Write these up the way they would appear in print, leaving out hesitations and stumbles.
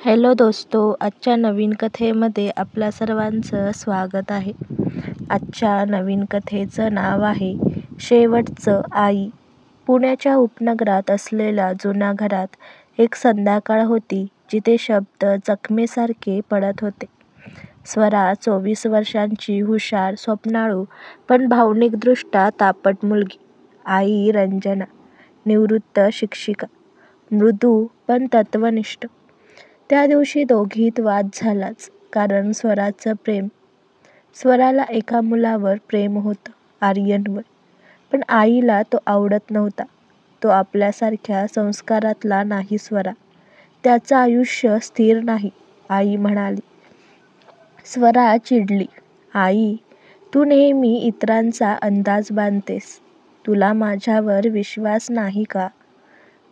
Hello दोस्तो, आजच्या नवीन कथेमध्ये आपल्या सर्वांचं स्वागत आहे. आजच्या नवीन कथेचं नाव आहे शेवटचं आई. पुण्याच्या उपनगरात असलेल्या जुन्या घरात एक संध्याकाळ होती जिथे शब्द जखमेसारखे पडत होते. स्वरा 24 वर्षांची हुशार, स्वप्नाळू पण भावनिकदृष्ट्या तापट मुलगी. आई रंजना, निवृत्त शिक्षिका, मृदू पण तत्वनिष्ठ. त्या दिवशी दोघीत वाद झालाच, कारण स्वराला एका मुलावर प्रेम होतं, आर्यनवर. पण आईला तो आवडत नव्हता. तो आपल्यासारख्या संस्कारातला नाही स्वरा. त्याचं आयुष्य स्थिर नाही, आई म्हणाली. स्वरा चिडली. आई, तू नेहमी इतरांचा अंदाज बांधतेस. तुला माझ्यावर विश्वास नाही का?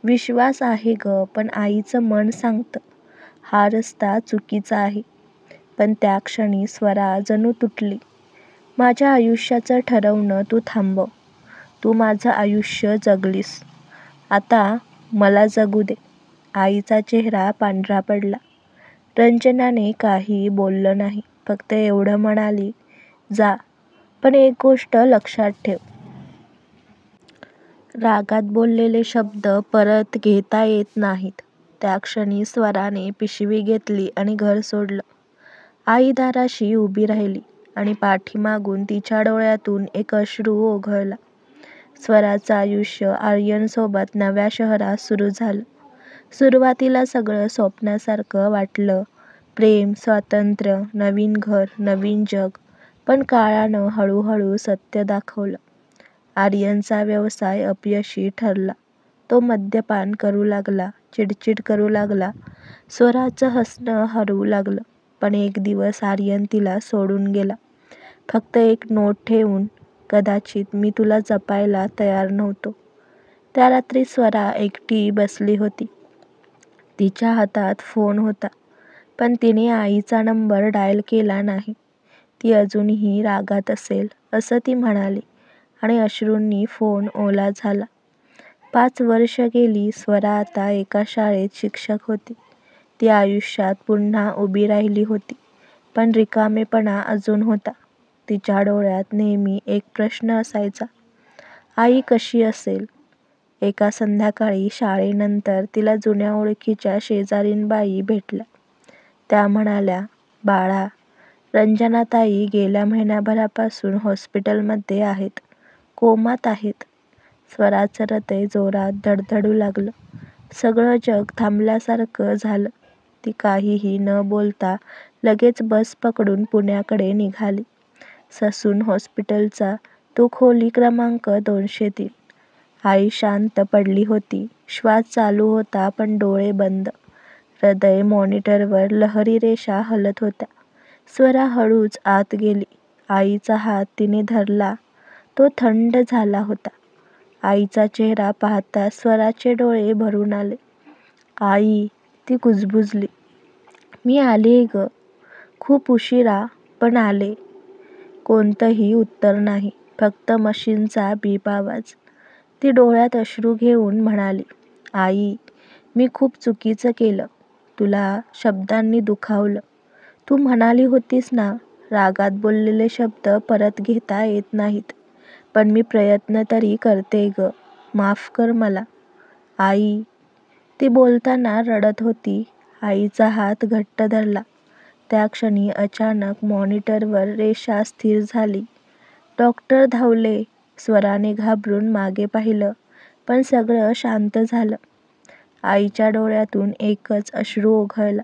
विश्वास आहे ग, पण आईचं मन सांगतं हा रस्ता चुकीचा आहे. पण त्या क्षणी स्वरा जणू तुटली. माझ्या आयुष्याचं ठरवणं तू थांबव. तू माझं आयुष्य जगलीस. आता मला जगू दे. आईचा चेहरा पांढरा पडला. रंजनाने काही बोललं नाही. फक्त एवढं म्हणाली, जा, पण एक गोष्ट लक्षात ठेव. रागात बोललेले शब्द परत घेता येत नाहीत. त्या क्षणी स्वराने पिशवी घेतली आणि घर सोडलं. आई दाराशी उभी राहिली आणि पाठीमागून तिच्या डोळ्यातून एक अश्रू ओघळला. स्वराचं आयुष्य आर्यनसोबत नव्या शहरात सुरू झालं. सुरुवातीला सगळं स्वप्नासारखं वाटलं. प्रेम, स्वातंत्र्य, नवीन घर, नवीन जग. पण काळानं हळूहळू सत्य दाखवलं. आर्यनचा व्यवसाय अपयशी ठरला. तो मद्यपान करू लागला, चिडचिड करू लागला. स्वराचं हसणं हरवू लागलं. पण एक दिवस आर्यन तिला सोडून गेला. फक्त एक नोट ठेवून, कदाचित मी तुला जपायला तयार नव्हतो. त्या रात्री स्वरा एकटी बसली होती. तिच्या हातात फोन होता, पण तिने आईचा नंबर डायल केला नाही. ती अजूनही रागात असेल असं ती म्हणाली आणि अश्रूंनी फोन ओला झाला. 5 वर्ष गेली. स्वरा आता एका शाळेत शिक्षक होती. ती आयुष्यात पुन्हा उभी राहिली होती. पण रिकामेपणा अजून होता. तिच्या डोळ्यात नेहमी एक प्रश्न असायचा, आई कशी असेल? एका संध्याकाळी शाळेनंतर तिला जुन्या ओळखीच्या शेजारीणबाई भेटल्या. त्या म्हणाल्या, बाळा, रंजनाताई गेल्या महिन्याभरापासून हॉस्पिटलमध्ये आहेत. कोमात आहेत. स्वराचं हृदय जोरात धडधडू लागलं. सगळं जग थांबल्यासारखं झालं. ती काहीही न बोलता लगेच बस पकडून पुण्याकडे निघाली. ससून हॉस्पिटलचा तो खोली क्रमांक 203. आई शांत पडली होती. श्वास चालू होता पण डोळे बंद. हृदय मॉनिटरवर लहरी रेषा हलत होत्या. स्वरा हळूच आत गेली. आईचा हात तिने धरला. तो थंड झाला होता. आईचा चेहरा पाहता स्वराचे डोळे भरून आले. आई, ती कुजबुजली. मी आले ग. खूप उशिरा, पण आले. कोणतंही उत्तर नाही. फक्त मशीनचा बीप आवाज. ती डोळ्यात अश्रू घेऊन म्हणाली, आई, मी खूप चुकीचं केलं. तुला शब्दांनी दुखावलं. तू म्हणाली होतीस ना, रागात बोललेले शब्द परत घेता येत नाहीत. पण मी प्रयत्न तरी करते ग. माफ कर मला. आई, ती बोलताना रडत होती. आईचा हात घट्ट धरला. त्या क्षणी अचानक मॉनिटरवर रेषा स्थिर झाली. डॉक्टर धावले. स्वराने घाबरून मागे पाहिलं, पण सगळं शांत झालं. आईच्या डोळ्यातून एकच अश्रू ओघळला.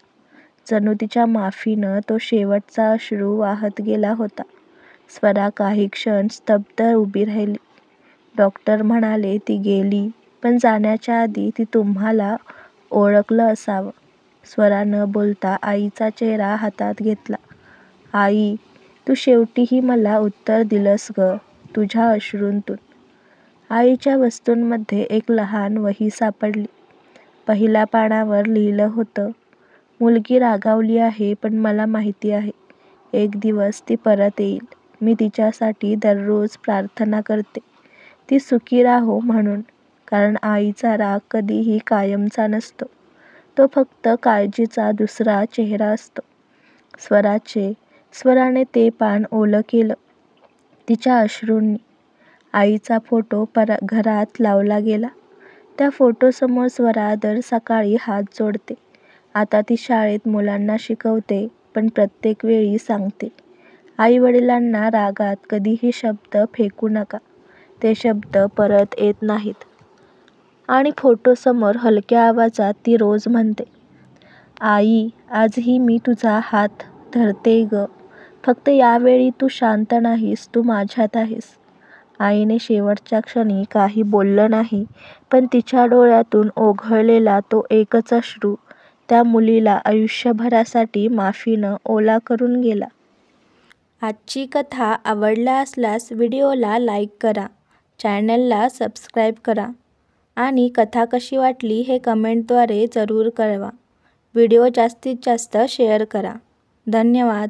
जणू तिच्या माफीनं तो शेवटचा अश्रू वाहत गेला होता. स्वरा काही क्षण स्तब्ध उभी राहिली. डॉक्टर म्हणाले ती गेली, पण जाण्याच्या आधी ती तुम्हाला ओळखलं असावं. स्वरा न बोलता आईचा चेहरा हातात घेतला. आई, तू शेवटीही मला उत्तर दिलंस ग, तुझ्या अश्रूंतून. आईच्या वस्तूंमध्ये एक लहान वही सापडली. पहिल्या पानावर लिहिलं होतं, मुलगी रागावली आहे, पण मला माहिती आहे, एक दिवस ती परत येईल. मी तिच्यासाठी दररोज प्रार्थना करते. ती सुखी राहो म्हणून. कारण आईचा राग कधीही कायमचा नसतो. तो फक्त काळजीचा दुसरा चेहरा असतो. स्वराने ते पान ओलं केलं. तिच्या अश्रूंनी. आईचा फोटो घरात लावला गेला. त्या फोटोसमोर स्वरा दर सकाळी हात जोडते. आता ती शाळेत मुलांना शिकवते, पण प्रत्येक वेळी सांगते, आई-वडिलांना रागात कधीही शब्द फेकू नका. ते शब्द परत येत नाहीत. आणि फोटोसमोर हलक्या आवाजात ती रोज म्हणते, आई, आजही मी तुझा हात धरतेय ग. फक्त यावेळी तू शांत नाहीस, तू माझ्यात आहेस. आईने शेवटच्या क्षणी काही बोललं नाही, पण तिच्या डोळ्यातून ओघळलेला तो एकच अश्रू त्या मुलीला आयुष्यभरासाठी माफीनं ओला करून गेला. आजची कथा आवडला असल्यास व्हिडिओला लाईक करा, चॅनलला सबस्क्राईब करा आणि कथा कशी वाटली हे कमेंटद्वारे जरूर कळवा. व्हिडिओ जास्तीत जास्त शेअर करा. धन्यवाद.